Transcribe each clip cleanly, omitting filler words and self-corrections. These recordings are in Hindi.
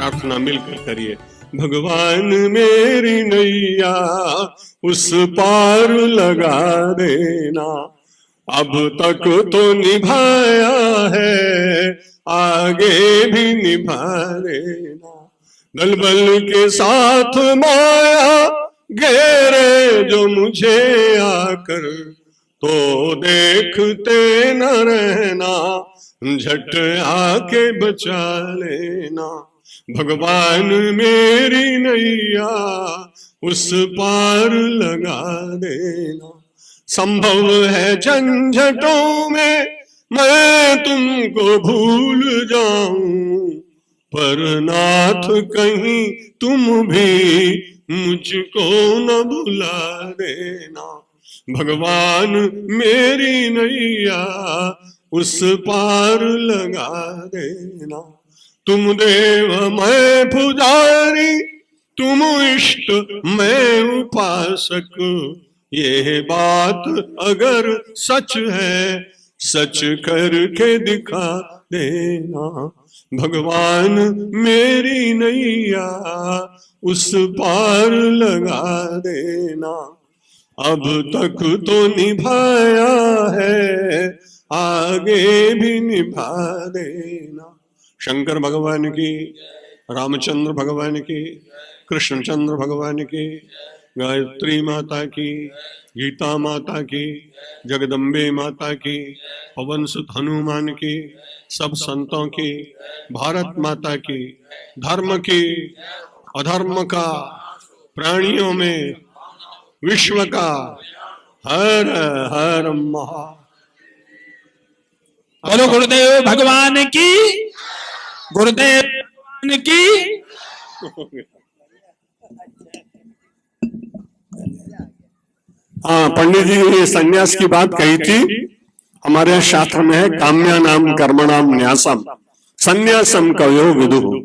प्रार्थना मिलकर करिए। भगवान मेरी नैया उस पार लगा देना, अब तक तो निभाया है आगे भी निभा देना। दल बल के साथ माया घेरे जो मुझे आकर, तो देखते न रहना, झट आके बचा लेना। भगवान मेरी नैया उस पार लगा देना। संभव है झंझटों में मैं तुमको भूल जाऊं, पर नाथ कहीं तुम भी मुझको न भुला देना। भगवान मेरी नैया उस पार लगा देना। तुम देव मैं पुजारी, तुम इष्ट मैं उपासक, ये बात अगर सच है सच करके दिखा देना। भगवान मेरी नैया उस पार लगा देना, अब तक तो निभाया है आगे भी निभा देना। शंकर भगवान की, रामचंद्र भगवान की, कृष्णचंद्र भगवान की, गायत्री माता की, गीता माता की, जगदम्बे माता की, पवन सुत हनुमान की, सब संतों की, भारत माता की, धर्म की, अधर्म का, प्राणियों में, विश्व का, हर हर महा। बोलो गुरुदेव भगवान की, गुरुदेव भगवान की। हाँ, पंडित जी ने संन्यास की बात कही थी। हमारे शास्त्र में है काम्यानाम कर्मणाम न्यासम संन्यासम कवयो विदुः।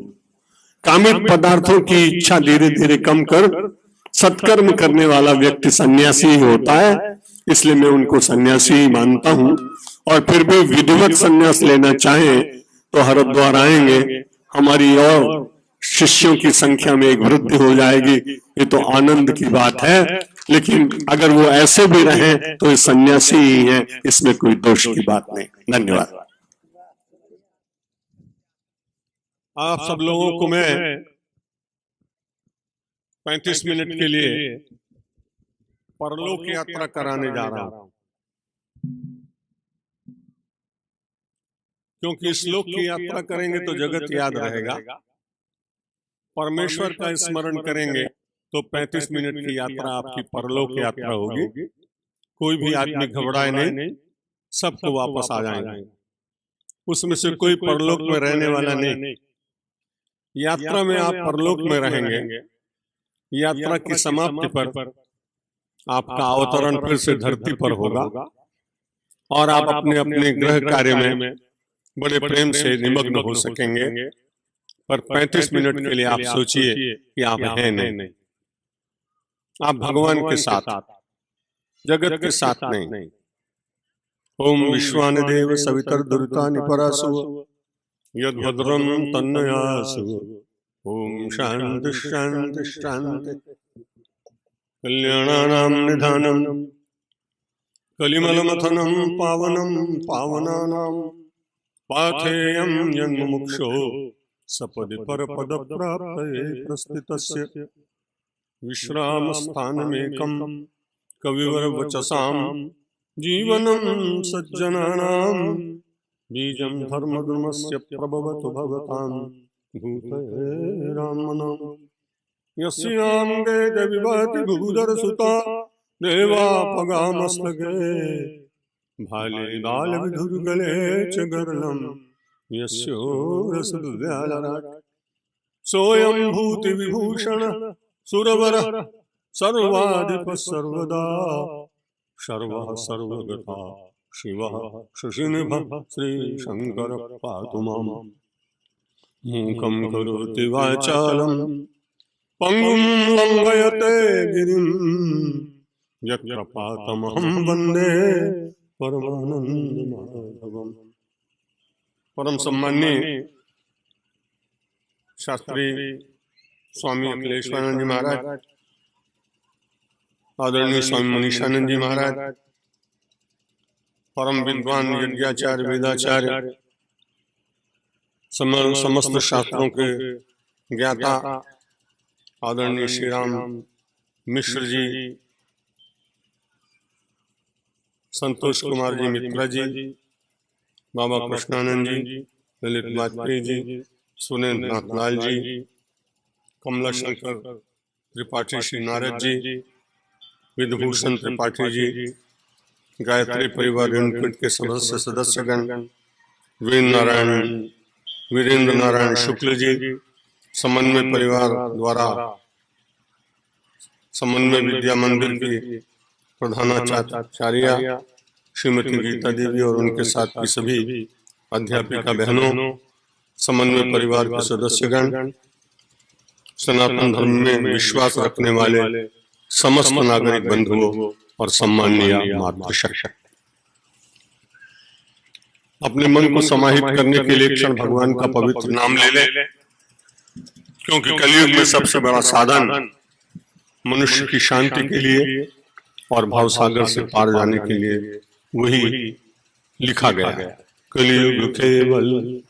कामित पदार्थों की इच्छा धीरे धीरे कम कर सत्कर्म करने वाला व्यक्ति सन्यासी ही होता है, इसलिए मैं उनको सन्यासी ही मानता हूँ। और फिर भी विधिवत सन्यास लेना चाहे तो हरिद्वार आएंगे, हमारी और शिष्यों की संख्या में एक वृद्धि हो जाएगी, ये तो आनंद की बात है। लेकिन अगर वो ऐसे भी रहें तो ये सन्यासी ही हैं, इसमें कोई दोष की बात नहीं। धन्यवाद। आप सब लोगों को मैं 35 मिनट के लिए परलोक यात्रा कराने जा रहा हूं, क्योंकि इस लोक की यात्रा करेंगे तो जगत याद रहेगा, परमेश्वर का स्मरण करेंगे तो 35 मिनट की यात्रा आपकी परलोक यात्रा होगी। कोई भी आदमी घबराए नहीं, सबको वापस आ जाएंगे, उसमें से कोई परलोक में रहने वाला नहीं। यात्रा में आप परलोक में रहेंगे, यात्रा की समाप्ति पर आपका अवतरण फिर से धरती पर होगा और आप अपने अपने गृह कार्य में बड़े प्रेम से निमग्न हो सकेंगे। पर 35 मिनट के लिए आप सोचिए कि आप हैं नहीं, आप भगवान के साथ, जगत के साथ नहीं। ओम विश्वानदेव सवितर दुरितानि परासु यद्भद्रम तन्नयासु। ओम शांति शांति शांति। कल्याणानां निधानं कलिमलमथनं पावनं पावनानां पाथेयं यन्मुमुक्षो सपदि परपद प्राप्तये प्रस्थितस्य विश्रामस्थानमेकं कविवर वचसां जीवनं सज्जनानां बीजं धर्मधर्मस्य प्रभवतु भवतां भूतये रामनाम। यस्याङ्गे विभाति भूधरसुता देवापगामस्तके भाले बालविधुर्गले च गरलं यस्योरसदुर्व्यालराट्। सोऽयं भूतिविभूषण सुरवरः सर्वाधिपः सर्वदा सर्वः सर्वगता शिवः शशिनिभः श्रीशङ्करः पातु माम्। मूकं करोति वाचालं पंगुं लंघयते गिरिं यत्कृपातमहं वन्दे परमानंद माधवम्। परम सम्माननीय शास्त्री स्वामी अखिलेश्वरानंद जी महाराज, आदरणीय स्वामी मनीषानंद जी महाराज, परम विद्वान यज्ञाचार्य वेदाचार्य, समस्त शास्त्रों के ज्ञाता आदरणीय श्री राम मिश्र जी, संतोष कुमार जी मित्रा जी, बाबा कृष्णानंद जी, ललित वाजपेयी जी, सुरेंद्र नाथ लाल जी, कमला शंकर त्रिपाठी श्री नारद जी, विधभूषण त्रिपाठी जी, गायत्री परिवार ऋणपीठ के समस्त सदस्यगण, वीरेंद्र नारायण शुक्ल जी, समन्वय परिवार द्वारा समन्वय विद्या मंदिर की प्रधानाचार्य श्रीमती गीता देवी और उनके साथ की सभी अध्यापिका बहनों, समन्वय परिवार के सदस्यगण, सनातन धर्म में विश्वास रखने वाले समस्त नागरिक बंधुओं और सम्माननीय मातृशक्त, अपने मन को समाहित करने के लिए क्षण भगवान का पवित्र नाम ले लें, क्योंकि कलयुग में सबसे बड़ा साधन मनुष्य की शांति के लिए और भावसागर से पार जाने के लिए वही लिखा गया है। कलयुग केवल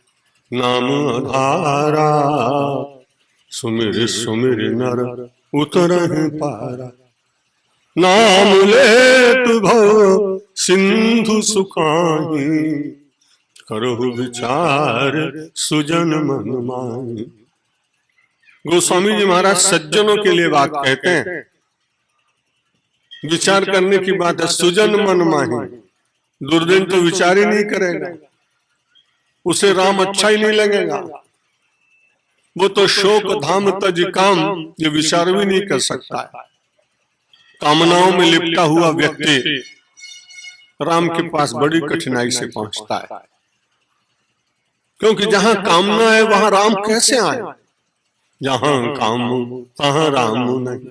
नाम आधारा, सुमिर सुमिर नर उतरहि पारा, नाम लेत भव सिंधु सुखाहि, करहु विचार सुजन मन माहि। गोस्वामी जी महाराज सज्जनों के लिए बात कहते हैं, विचार करने की बात है। सुजन मन माहि, दुर्जन तो विचार ही नहीं करेगा, उसे राम अच्छा ही नहीं लगेगा, वो तो शोक धाम तज काम, ये विचार भी नहीं कर सकता है। कामनाओं में लिपटा हुआ व्यक्ति राम के पास बड़ी कठिनाई से पहुंचता है, क्योंकि जहां कामना है वहां राम कैसे आए। जहां काम तहां राम नहीं,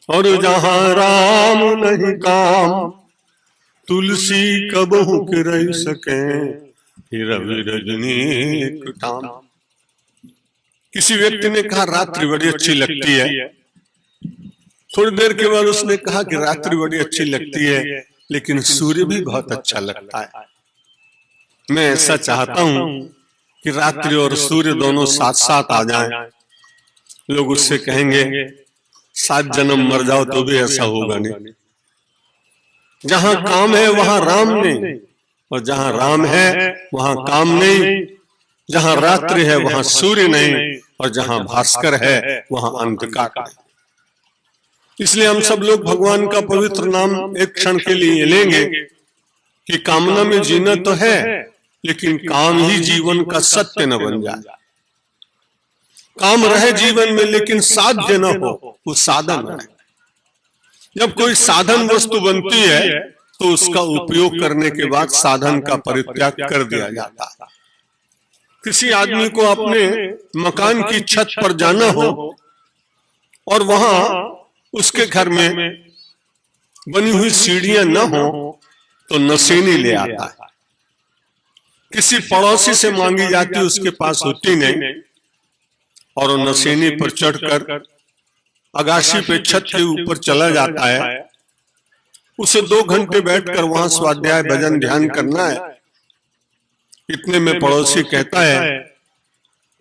और जहां राम नहीं काम, तुलसी कबहू के रह सके, रवि रजनी कुटाम। किसी व्यक्ति ने कहा रात्रि बड़ी अच्छी लगती है, थोड़ी देर के बाद उसने कहा कि रात्रि बड़ी अच्छी लगती है, लेकिन सूर्य भी बहुत अच्छा लगता है। मैं ऐसा चाहता हूं कि रात्रि और सूर्य दोनों साथ साथ आ जाएं। लोग उससे कहेंगे 7 जन्म मर जाओ तो भी ऐसा होगा नहीं। जहां काम है वहां राम नहीं, और जहां राम है वहां काम नहीं। जहां रात्रि है वहां सूर्य नहीं, और जहां भास्कर है वहां अंधकार नहीं। इसलिए हम सब लोग भगवान का पवित्र नाम एक क्षण के लिए लेंगे कि कामना में जीना तो है, लेकिन काम ही जीवन का सत्य न बन जाए। काम रहे जीवन में लेकिन साध्य न हो, वो साधन है। जब कोई साधन वस्तु बनती है तो उसका उपयोग करने के बाद साधन का परित्याग कर दिया जाता है। किसी आदमी को अपने मकान की छत पर जाना हो और वहां उसके घर में बनी हुई सीढ़ियां न हो तो नसेनी ले आता है। किसी पड़ोसी से मांगी जाती, उसके पास होती नहीं, और वो नसेनी पर चढ़कर अगाशी पे छत के ऊपर चला जाता है। उसे 2 घंटे बैठकर वहां स्वाध्याय भजन ध्यान करना है। इतने में पड़ोसी कहता है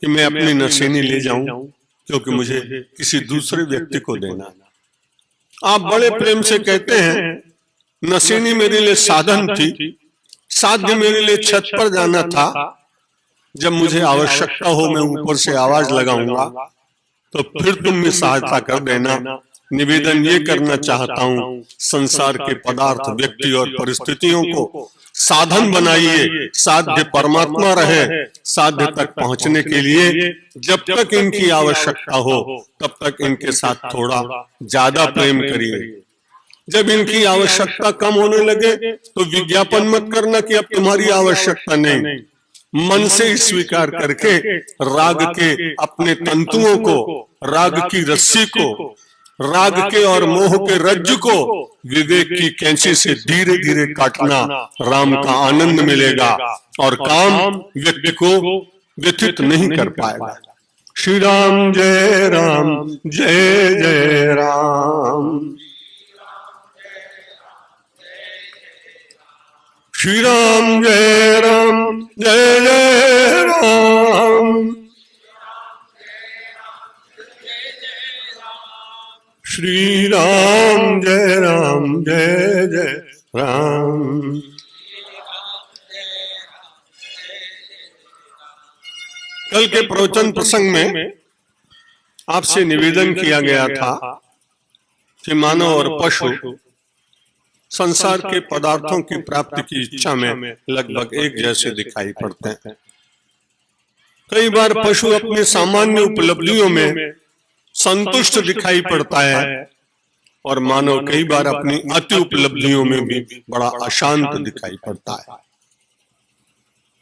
कि मैं अपनी नसेनी ले जाऊं, क्योंकि मुझे किसी दूसरे व्यक्ति को देना। आप बड़े प्रेम से कहते हैं नसेनी मेरे लिए साधन थी, साध्य मेरे लिए छत पर जाना था। जब मुझे आवश्यकता हो मैं ऊपर से आवाज लगाऊंगा, तो फिर तुम में सहायता कर देना। निवेदन ये करना चाहता हूं, संसार के पदार्थ, व्यक्ति और परिस्थितियों को साधन बनाइए, साध्य परमात्मा रहे। साध्य तक पहुंचने के लिए जब तक इनकी आवश्यकता हो तब तक इनके साथ थोड़ा ज्यादा प्रेम करिए। जब इनकी आवश्यकता कम होने लगे तो विज्ञापन मत करना कि अब तुम्हारी आवश्यकता नहीं। मन से स्वीकार करके राग के अपने तंतुओं को, राग की रस्सी को, राग के और मोह के रज्जु को विवेक की कैंची से धीरे धीरे काटना, राम का आनंद मिलेगा और काम व्यक्ति को व्यथित नहीं कर पाएगा। श्री राम जय जय राम। श्री राम जय जय राम। श्री राम जय जय राम। कल के प्रवचन प्रसंग में आपसे निवेदन किया गया था कि मानव और पशु संसार के पदार्थों की प्राप्ति की इच्छा में लगभग एक जैसे दिखाई पड़ते हैं। कई बार पशु अपनी सामान्य उपलब्धियों में संतुष्ट दिखाई पड़ता है और मानव कई बार अपनी अति उपलब्धियों में भी बड़ा अशांत दिखाई पड़ता है।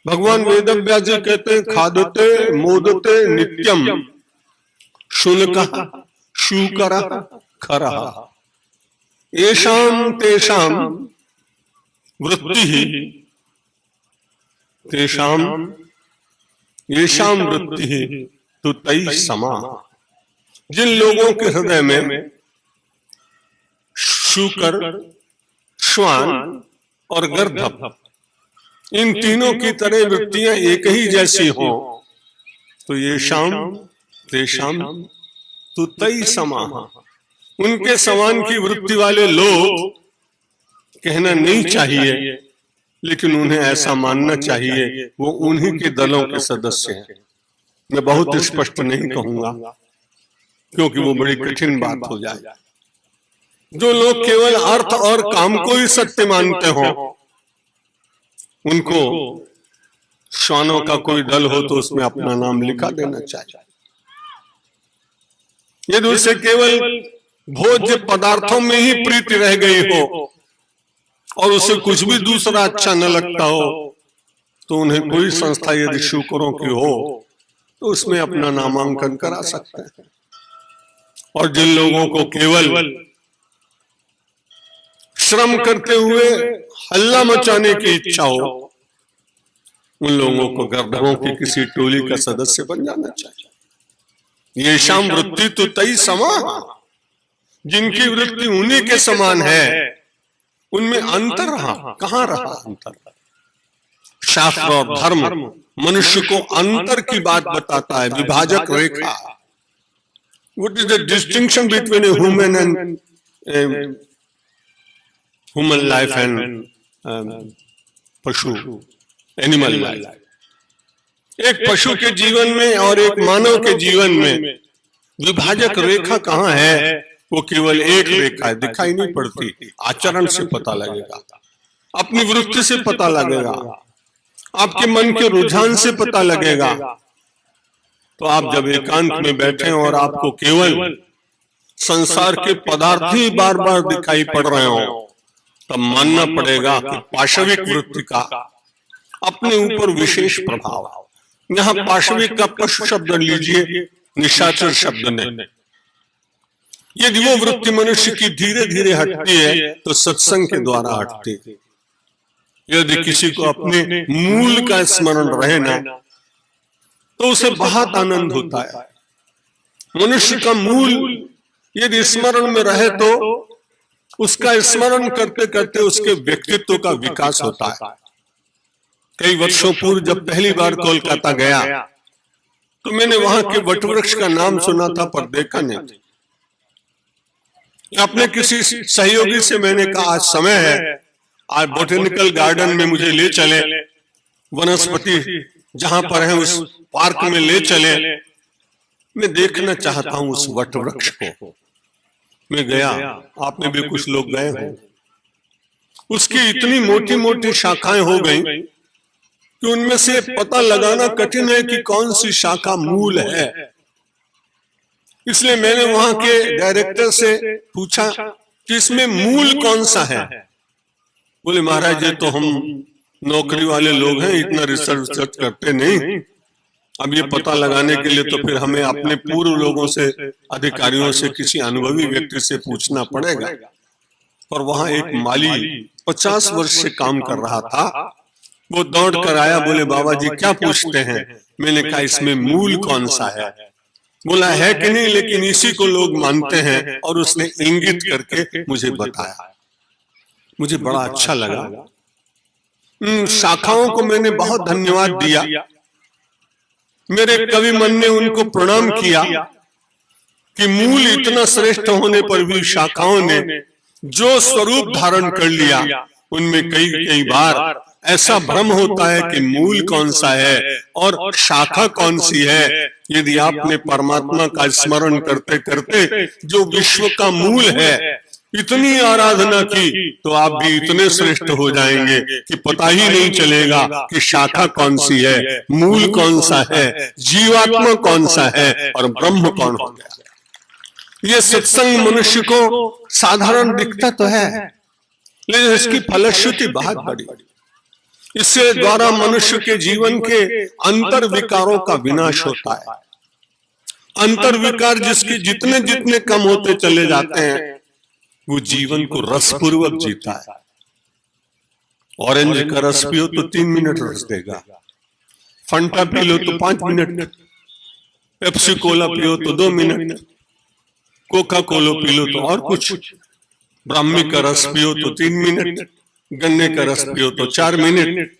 भगवान वेदव्यास जी कहते हैं, खादते मोदते नित्यम शुनकः शूकरः खरः येषां तेषां वृत्तिः येषां वृत्तिः तु तैः समा। जिन लोगों के हृदय में शूकर, श्वान और गर्दभ इन तीनों की तरह वृत्तियां एक ही जैसी हो तो येषां तेषां तु तैः समा। उनके समान की वृत्ति वाले लोग कहना नहीं चाहिए, लेकिन उन्हें ऐसा मानना चाहिए वो उन्हीं के दलों के सदस्य हैं। मैं बहुत स्पष्ट नहीं कहूंगा क्योंकि वो बड़ी कठिन बात हो जाए। जो लोग केवल अर्थ और काम को ही सत्य मानते हो, उनको श्वानों का कोई दल हो तो उसमें अपना नाम लिखा देना चाहिए। यदि उसे केवल भोज्य पदार्थों में ही प्रीति रह गई हो और उसे कुछ भी दूसरा अच्छा न लगता हो तो उन्हें कोई संस्था यदि शूकरों की हो तो उसमें अपना नामांकन करा सकते हैं। और जिन लोगों को केवल श्रम करते हुए हल्ला मचाने की इच्छा हो, उन लोगों को गर्दभों की किसी टोली का सदस्य बन जाना चाहिए। ये शाम वृत्ति तो तई समा। जिनकी वृत्ति उन्हीं के समान है उनमें अंतर रहा, कहां रहा अंतर? शास्त्र और धर्म मनुष्य को अंतर की बात बताता है, विभाजक रेखा। What is the distinction between a human and human life and पशु, एनिमल लाइफ? एक पशु के जीवन में और एक मानव के जीवन में विभाजक रेखा कहाँ है? वो केवल एक रेखा है, दिखाई नहीं पड़ती। आचरण से पता लगेगा, अपनी वृत्ति से पता लगेगा, आपके मन के रुझान से पता लगेगा। तो आप जब एकांत में बैठे और आपको केवल संसार के पदार्थ ही बार बार दिखाई पड़ रहे हो, तब मानना पड़ेगा कि पाशविक वृत्ति का अपने ऊपर विशेष प्रभाव। यहाँ पाशविक का पशु शब्द लीजिए, निशाचर शब्द नहीं। यदि वो वृत्ति मनुष्य की धीरे धीरे हटती है तो सत्संग के द्वारा हटती है। यदि किसी को अपने मूल का स्मरण रहे ना तो उसे बहुत आनंद होता है। मनुष्य का मूल यदि स्मरण में रहे तो उसका स्मरण करते करते उसके व्यक्तित्व का विकास होता है। कई वर्षों पूर्व जब पहली बार कोलकाता गया तो मैंने वहां के वटवृक्ष का नाम सुना था पर देखा नहीं। अपने किसी सहयोगी से मैंने कहा आज समय है, आज बोटेनिकल गार्डन में मुझे ले चले, वनस्पति जहां पर है उस पार्क में ले चले, मैं देखना चाहता हूं उस वटवृक्ष को। मैं गया, आप में भी कुछ लोग गए हो। उसकी इतनी मोटी मोटी शाखाएं हो गई कि उनमें से पता लगाना कठिन है कि कौन सी शाखा मूल है। इसलिए मैंने वहां के डायरेक्टर से पूछा कि इसमें मूल कौन सा है। बोले महाराज ये तो हम नौकरी वाले लोग हैं, इतना रिसर्च करते नहीं। अब ये पता लगाने के लिए तो फिर हमें अपने पूर्व लोगों से, अधिकारियों से, किसी अनुभवी व्यक्ति से पूछना पड़ेगा। और वहां एक माली 50 वर्ष से काम कर रहा था, वो दौड़ कर आया, बोले बाबा जी क्या पूछते हैं? मैंने कहा इसमें मूल कौन सा है? बोला है कि नहीं, लेकिन इसी को लोग मानते हैं, और उसने इंगित करके मुझे बताया। मुझे बड़ा अच्छा लगा। शाखाओं को मैंने बहुत धन्यवाद दिया। मेरे कवि मन ने उनको प्रणाम किया कि मूल इतना श्रेष्ठ होने पर भी शाखाओं ने जो स्वरूप धारण कर लिया, उनमें कई कई बार ऐसा भ्रम होता है कि मूल कौन सा है और शाखा कौन सी है। यदि आपने परमात्मा का स्मरण करते करते जो विश्व का मूल है इतनी आराधना की, तो आप भी इतने श्रेष्ठ हो जाएंगे कि पता ही नहीं चलेगा कि शाखा कौन सी है, मूल कौन सा है, जीवात्मा कौन सा है और ब्रह्म कौन हो गया। ये सत्संग मनुष्य को साधारण दिखता तो है, लेकिन इसकी फलश्रुति बहुत बड़ी। इससे द्वारा मनुष्य के जीवन के अंतर विकारों का विनाश होता है। अंतर विकार जिसके जितने जितने कम होते चले जाते हैं, वो जीवन को रसपूर्वक जीता है। ऑरेंज का रस पियो तो 3 मिनट रस देगा, फंटा पी लो तो 5 मिनट, पेप्सी कोला पियो तो 2 minute, Coca Cola P low तो और कुछ, ब्राह्मी का रस पियो तो 3 मिनट, गन्ने का रस पियो तो 4 मिनट।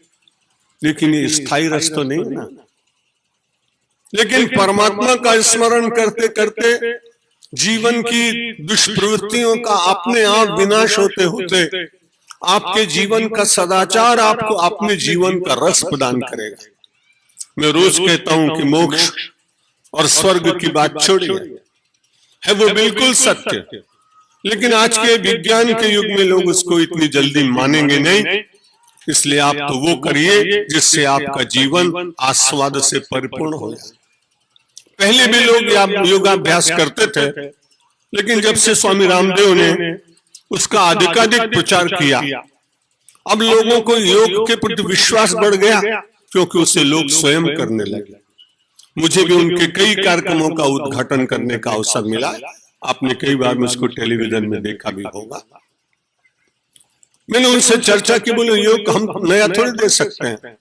लेकिन ये स्थायी रस तो नहीं ना। लेकिन परमात्मा का स्मरण करते करते जीवन की दुष्प्रवृत्तियों का अपने आप विनाश होते होते आपके जीवन का सदाचार आपको अपने जीवन का रस प्रदान करेगा। मैं रोज कहता हूं कि मोक्ष और स्वर्ग की बात छोड़िए, है वो बिल्कुल सत्य, लेकिन आज के विज्ञान के युग में लोग उसको इतनी जल्दी मानेंगे नहीं। इसलिए आप तो वो करिए जिससे आपका जीवन आस्वाद से परिपूर्ण हो जाए। पहले भी लोग योगाभ्यास करते थे, लेकिन जब से स्वामी रामदेव ने उसका अधिकाधिक प्रचार किया, अब लोगों को योग के प्रति विश्वास बढ़ गया, क्योंकि उसे लोग स्वयं करने लगे। मुझे भी उनके कई कार्यक्रमों का उद्घाटन करने का अवसर मिला। आपने कई बार मुझको टेलीविजन में देखा भी होगा। मैंने उनसे चर्चा की, बोले योग हम नया थोड़ी दे सकते हैं,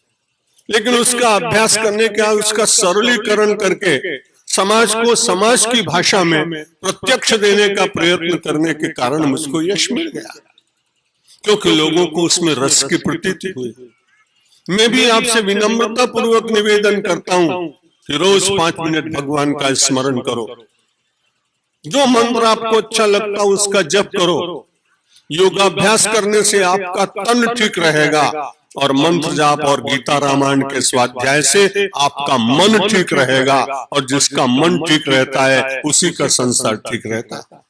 लेकिन उसका अभ्यास करने का, उसका सरलीकरण करके समाज को समाज की भाषा में प्रत्यक्ष देने का प्रयत्न करने के कारण मुझको यश मिल गया, क्योंकि लोगों को उसमें रस की प्रतीति हुई। मैं भी आपसे विनम्रता पूर्वक निवेदन करता हूं कि रोज 5 मिनट भगवान का स्मरण करो। जो मंत्र आपको अच्छा लगता है उसका जप करो। योगाभ्यास करने से आपका तन ठीक रहेगा और मंत्र जाप और गीता रामायण के स्वाध्याय से आपका मन ठीक रहेगा, और जिसका मन ठीक रहता है उसी का संसार ठीक रहता है।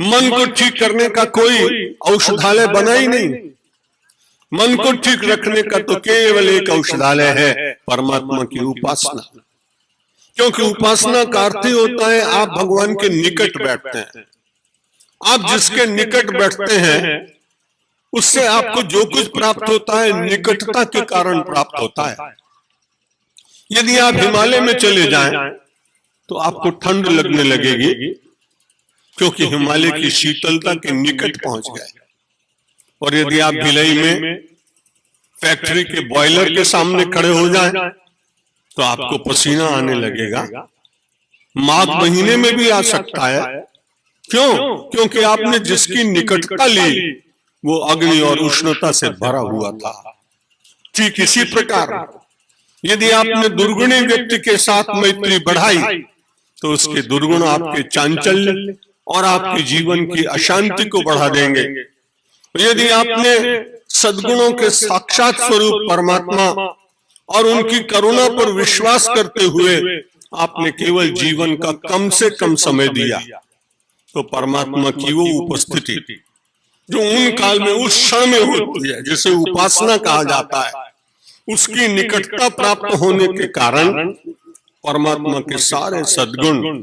मन को ठीक करने का कोई औषधालय बना ही नहीं। मन को ठीक रखने का तो केवल एक औषधालय है, परमात्मा की उपासना। क्योंकि उपासना का अर्थ ही होता है आप भगवान के निकट बैठते हैं। आप जिसके निकट बैठते हैं उससे आपको जो कुछ प्राप्त होता है निकटता के कारण प्राप्त होता है। यदि आप हिमालय में चले जाएं तो आपको ठंड लगने लगेगी, क्योंकि हिमालय की शीतलता के निकट पहुंच गए। और यदि आप भिलाई में फैक्ट्री के बॉयलर के सामने खड़े हो जाएं तो आपको पसीना आने लगेगा। माघ महीने में भी आ सकता है। क्यों? क्योंकि आपने जिसकी निकटता ली वो अग्नि और उष्णता से भरा हुआ था। ठीक इसी प्रकार यदि आपने दुर्गुणी व्यक्ति के साथ मैत्री बढ़ाई तो उसके दुर्गुण आपके चांचल्य और आपके जीवन की अशांति को बढ़ा देंगे। यदि आपने सद्गुणों के साक्षात स्वरूप परमात्मा और उनकी करुणा पर विश्वास करते हुए आपने केवल जीवन का कम से कम समय दिया, तो परमात्मा की वो उपस्थिति जो उन काल में उस क्षण में होती है, जिसे उपासना कहा जाता है, उसकी निकटता प्राप्त होने के कारण परमात्मा के सारे सद्गुण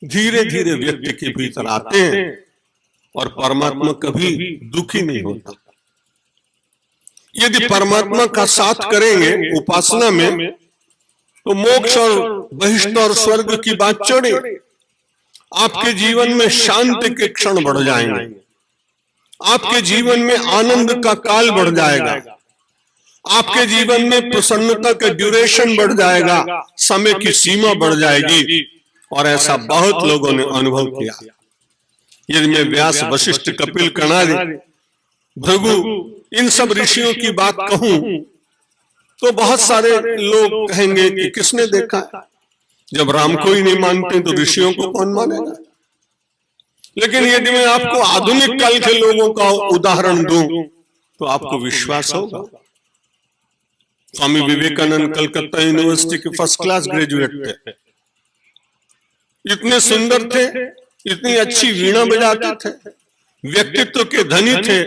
धीरे धीरे व्यक्ति के भीतर आते हैं और परमात्मा कभी दुखी नहीं होता। यदि परमात्मा का साथ करेंगे उपासना में तो मोक्ष और बहिष्ठ और स्वर्ग की बात छोड़े, आपके जीवन में शांति के क्षण बढ़ जाएंगे, आपके जीवन में आनंद का काल बढ़ जाएगा। आपके जीवन में प्रसन्नता का ड्यूरेशन बढ़ जाएगा, समय की सीमा बढ़ जाएगी। और ऐसा बहुत लोगों ने अनुभव किया। यदि मैं व्यास, वशिष्ठ, कपिल, कणादि, भृगु इन सब ऋषियों की बात कहूं तो बहुत सारे लोग कहेंगे कि किसने देखा है? जब राम को ही नहीं मानते तो ऋषियों को कौन मानेगा? लेकिन यदि मैं आपको आधुनिक काल के लोगों का उदाहरण दूं तो आपको विश्वास होगा। स्वामी विवेकानंद कलकत्ता यूनिवर्सिटी के फर्स्ट क्लास ग्रेजुएट थे, इतने सुंदर थे, इतनी अच्छी वीणा बजाते थे, व्यक्तित्व के धनी थे।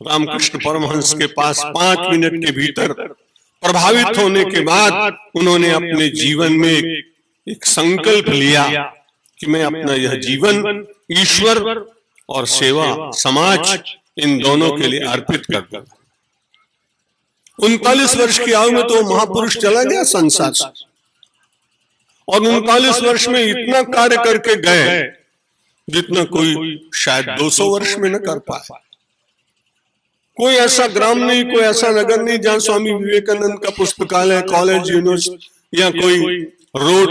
रामकृष्ण परमहंस के पास 5 मिनट के भीतर प्रभावित होने के बाद उन्होंने अपने जीवन में एक संकल्प लिया कि मैं अपना यह जीवन ईश्वर और सेवा, समाज, इन दोनों के लिए अर्पित कर दूं। 39 वर्ष की आयु में तो महापुरुष चला गया संसार से, और 39 वर्ष में इतना कार्य करके गए जितना कोई शायद 200 वर्ष में न कर पाए। कोई ऐसा ग्राम नहीं, कोई ऐसा नगर नहीं जहां स्वामी विवेकानंद का पुस्तकालय, कॉलेज, यूनिवर्सिटी या कोई रोड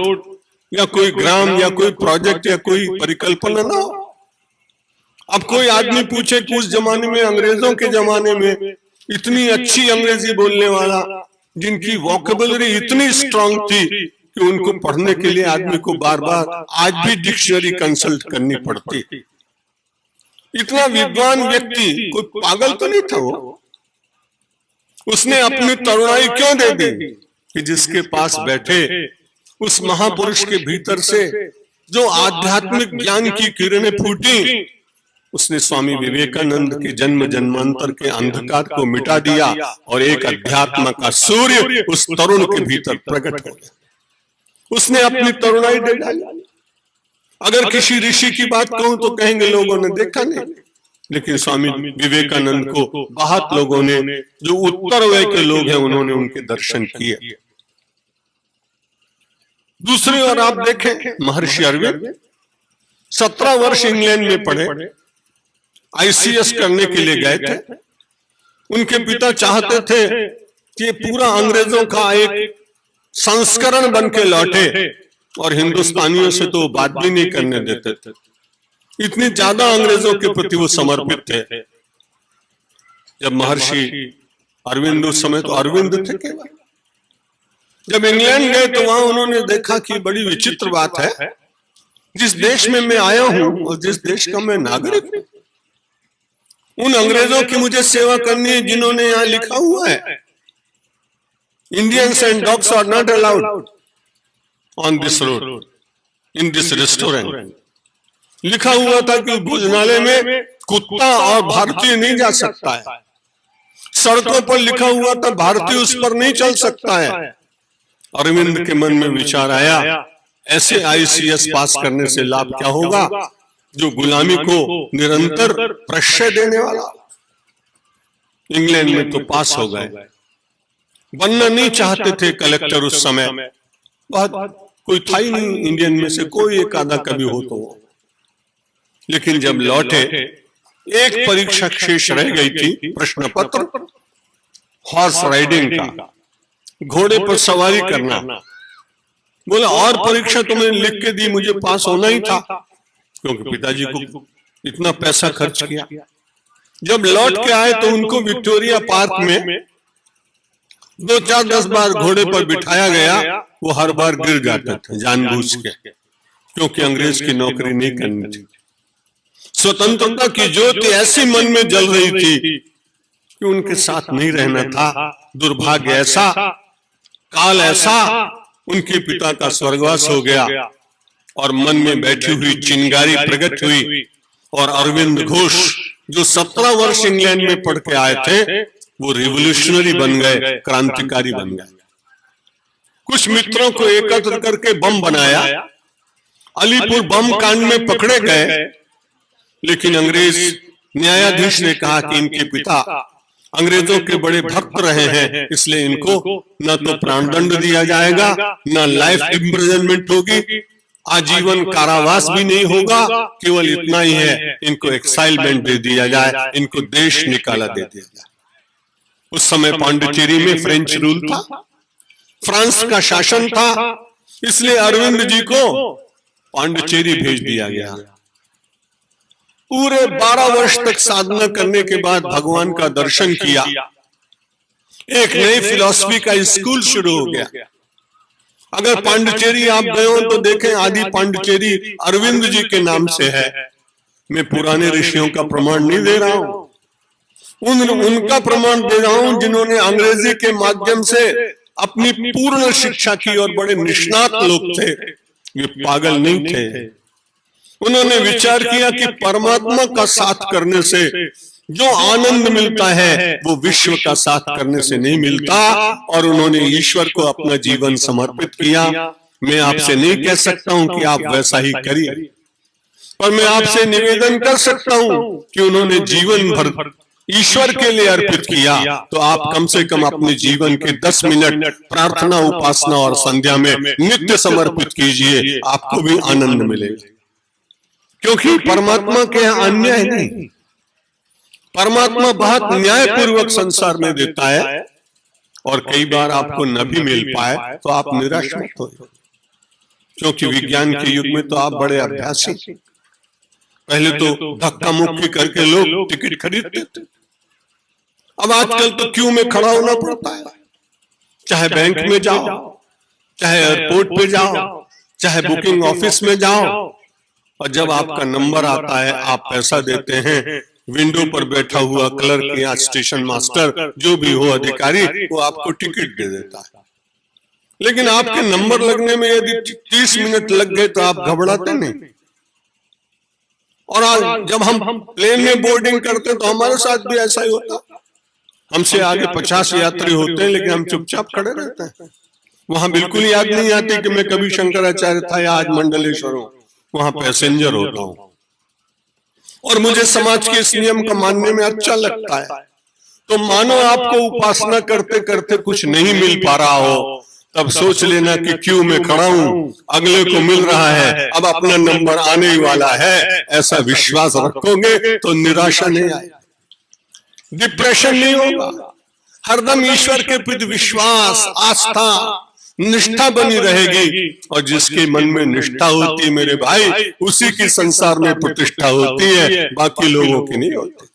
या कोई ग्राम या कोई प्रोजेक्ट या कोई परिकल्पना ना हो। अब कोई आदमी पूछे कि उस जमाने में, अंग्रेजों के जमाने में, इतनी अच्छी अंग्रेजी बोलने वाला, जिनकी वोकेबुलरी इतनी स्ट्रांग थी कि उनको पढ़ने के लिए आदमी को बार बार आज भी डिक्शनरी कंसल्ट करनी पड़ती। इतना विद्वान व्यक्ति, कोई पागल तो नहीं था वो। उसने अपनी तरुणाई क्यों दे दी कि जिसके पास बैठे उस महापुरुष के भीतर से जो आध्यात्मिक ज्ञान की किरणें फूटी, उसने स्वामी विवेकानंद के जन्म जन्मांतर के अंधकार को मिटा दिया और एक अध्यात्म का सूर्य उस तरुण के भीतर प्रकट हो गया। उसने अपनी तरुणाई दे डाली। अगर किसी ऋषि की बात कहूं तो कहेंगे लोगों ने देखा नहीं, लेकिन स्वामी विवेकानंद को बहुत लोगों ने, जो उत्तर वय के लोग हैं, उन्होंने उनके दर्शन किए। दूसरी ओर आप देखें, महर्षि अरविंद 17 वर्ष इंग्लैंड में पढ़े, आईसीएस करने के लिए गए थे। उनके पिता चाहते थे कि पूरा अंग्रेजों का एक संस्करण बन के लौटे, और हिंदुस्तानियों से तो बात भी नहीं करने देते थे। इतनी ज्यादा अंग्रेजों के प्रति वो समर्पित थे। जब महर्षि अरविंद, उस समय तो अरविंद थे केवल, जब इंग्लैंड गए तो वहां उन्होंने देखा कि बड़ी विचित्र बात है, जिस देश में मैं आया हूं और जिस देश का मैं नागरिक हूं, उन अंग्रेजों की मुझे सेवा करनी है जिन्होंने यहां लिखा हुआ है, Indians and dogs are not allowed on this road, in this restaurant. लिखा हुआ था कि भोजनालय में कुत्ता और भारतीय नहीं जा सकता है। सड़कों पर लिखा हुआ था भारतीय उस पर नहीं चल सकता है। अरविंद के मन में विचार आया, ऐसे आईसीएस पास करने से लाभ क्या होगा जो गुलामी को निरंतर प्रश्रय देने वाला। इंग्लैंड में तो पास हो गए, बनना नहीं चाहते थे कलेक्टर उस समय, बहुत कोई था ही नहीं इंडियन में से, कोई एक आधा कभी हो तो। लेकिन जब लौटे, एक परीक्षा शेष रह गई थी, प्रश्न पत्र, हॉर्स राइडिंग का, घोड़े पर सवारी करना। बोला और परीक्षा तो मैंने लिख के दी, मुझे पास होना ही था, क्योंकि पिताजी को इतना पैसा खर्च किया। जब लौट के आए तो उनको विक्टोरिया पार्क में 2, 4, 10 बार घोड़े पर बिठाया गया। वो हर बार गिर जाते थे जानबूझ के, क्योंकि अंग्रेज की नौकरी नहीं करनी थी। स्वतंत्रता की ज्योति ऐसी मन में जल रही थी कि उनके साथ नहीं रहना था। दुर्भाग्य ऐसा, काल ऐसा, उनके पिता का स्वर्गवास हो गया और मन में बैठी हुई चिंगारी प्रकट हुई, और अरविंद घोष जो 17 वर्ष इंग्लैंड में पढ़ के आए थे, वो रिवोल्यूशनरी बन गए, क्रांतिकारी बन गए। कुछ मित्रों को एकत्र करके बम बनाया, अलीपुर बम कांड में पकड़े गए, लेकिन अंग्रेज न्यायाधीश ने कहा कि इनके पिता अंग्रेजों के बड़े भक्त रहे हैं, इसलिए इनको न तो प्राणदंड दिया जाएगा, न लाइफ इम्प्रिजनमेंट होगी, आजीवन कारावास भी नहीं होगा, केवल इतना ही है, इनको एक्साइलमेंट दे दिया जाए, इनको देश निकाला दे दिया जाए। उस समय पांडिचेरी में फ्रेंच रूल था, फ्रांस का शासन था, इसलिए अरविंद जी को पांडिचेरी भेज दिया गया। पूरे 12 वर्ष तक साधना करने के बाद भगवान का दर्शन किया, एक नई फिलॉसफी का स्कूल शुरू हो गया। अगर पांडिचेरी आप गए हो तो देखें, आदि पांडिचेरी अरविंद जी के नाम से है। मैं पुराने ऋषियों का प्रमाण नहीं दे रहा हूं, उनका प्रमाण दे रहा हूं जिन्होंने अंग्रेजी के माध्यम से अपनी पूर्ण शिक्षा की और बड़े निष्णात लोग थे, वे पागल नहीं थे। उन्होंने विचार किया कि परमात्मा का साथ करने से जो आनंद मिलता है वो विश्व का साथ करने से नहीं मिलता, और उन्होंने ईश्वर को अपना जीवन समर्पित किया। मैं आपसे नहीं कह सकता हूं कि आप वैसा ही करिए, पर मैं आपसे निवेदन कर सकता हूं कि उन्होंने जीवन भर ईश्वर के लिए अर्पित किया, तो आप कम से कम अपने जीवन के 10 मिनट प्रार्थना, उपासना और संध्या में नित्य समर्पित कीजिए, आपको भी आनंद मिलेगा। क्योंकि परमात्मा के यहाँ अन्याय नहीं, परमात्मा बहुत न्यायपूर्वक संसार में देता है, और कई बार आपको न भी मिल पाए तो आप निराश मत हो, क्योंकि विज्ञान के युग में तो आप बड़े अभ्यासी। पहले तो धक्का मुक्की करके लोग टिकट खरीदते थे, अब आजकल तो क्यू में खड़ा होना पड़ता है। चाहे बैंक में जाओ, चाहे एयरपोर्ट पे जाओ, चाहे बुकिंग ऑफिस में जाओ, और जब आपका नंबर आता है आप पैसा देते हैं, विंडो पर बैठा हुआ क्लर्क या स्टेशन मास्टर जो भी हो अधिकारी, वो आपको टिकट दे देता है। लेकिन आपके नंबर लगने में यदि 30 मिनट लग गए तो आप घबराते नहीं। और आज जब हम प्लेन में बोर्डिंग करते तो हमारे साथ भी ऐसा ही होता, हमसे आगे 50 यात्री होते हैं लेकिन हम चुपचाप खड़े रहते हैं। वहां बिल्कुल याद नहीं आती कि मैं कभी शंकराचार्य था या आज मंडलेश्वर हूं, वहां पैसेंजर होता हूं। और मुझे समाज के इस नियम को मानने में अच्छा लगता है। तो मानो आपको उपासना करते करते कुछ नहीं मिल पा रहा हो, तब सोच लेना कि क्यों मैं खड़ा हूं, अगले को मिल रहा है, अब अपना नंबर आने ही वाला है। ऐसा विश्वास रखोगे तो निराशा नहीं आएगी, डिप्रेशन नहीं होगा। हरदम ईश्वर के प्रति विश्वास, आस्था, निष्ठा बनी रहेगी, और जिसके मन में निष्ठा होती है मेरे भाई, उसी की संसार में प्रतिष्ठा होती है, बाकी लोगों की नहीं होती।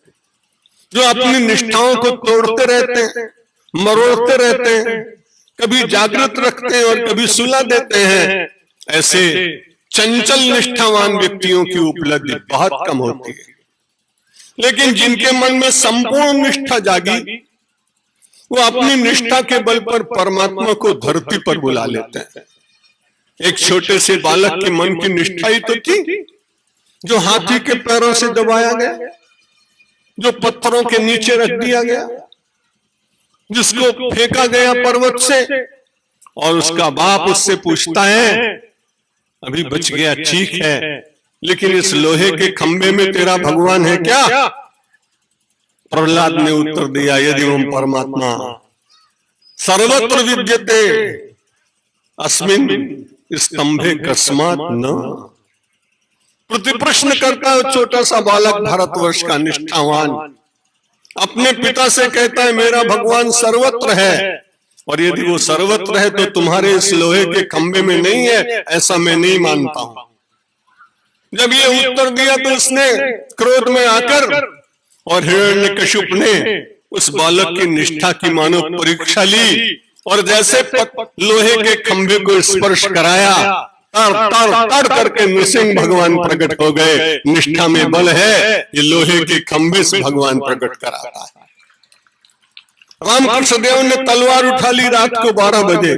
जो अपनी निष्ठाओं को तोड़ते रहते हैं, मरोड़ते रहते हैं, कभी जागृत रखते हैं और कभी सुला देते हैं, ऐसे चंचल निष्ठावान व्यक्तियों की उपलब्धि बहुत कम होती है। लेकिन जिनके मन में संपूर्ण निष्ठा जागी, वो अपनी निष्ठा के बल पर परमात्मा को धरती पर बुला लेते हैं। एक छोटे से बालक के मन की निष्ठा ही तो थी, जो हाथी के पैरों से दबाया गया, जो पत्थरों के नीचे रख दिया गया, जिसको फेंका गया पर्वत से, और उसका बाप उससे पूछता है, अभी बच गया ठीक है, लेकिन इस लोहे के खंबे में तेरा भगवान है क्या? प्रहलाद ने उत्तर दिया, यदि ओम परमात्मा सर्वत्र विद्यते अस्मिन स्तंभे कस्मात् न। प्रति प्रश्न करता है छोटा सा बालक, भारतवर्ष का निष्ठावान, अपने पिता से कहता है मेरा भगवान सर्वत्र है, और यदि वो सर्वत्र है तो तुम्हारे इस लोहे के खंबे में नहीं है, ऐसा मैं नहीं मानता हूं। जब ये उत्तर दिया तो उसने क्रोध में आकर और हिरण्यकशिप ने उस बालक की निष्ठा की मानो परीक्षा ली, और जैसे लोहे के खंभे को स्पर्श कराया, तर तर तर करके नृसिंह भगवान प्रकट हो गए। निष्ठा में बल है, ये लोहे के खंभे से भगवान प्रकट कराता है। रामकृष्ण देव ने तलवार उठा ली रात को 12 बजे,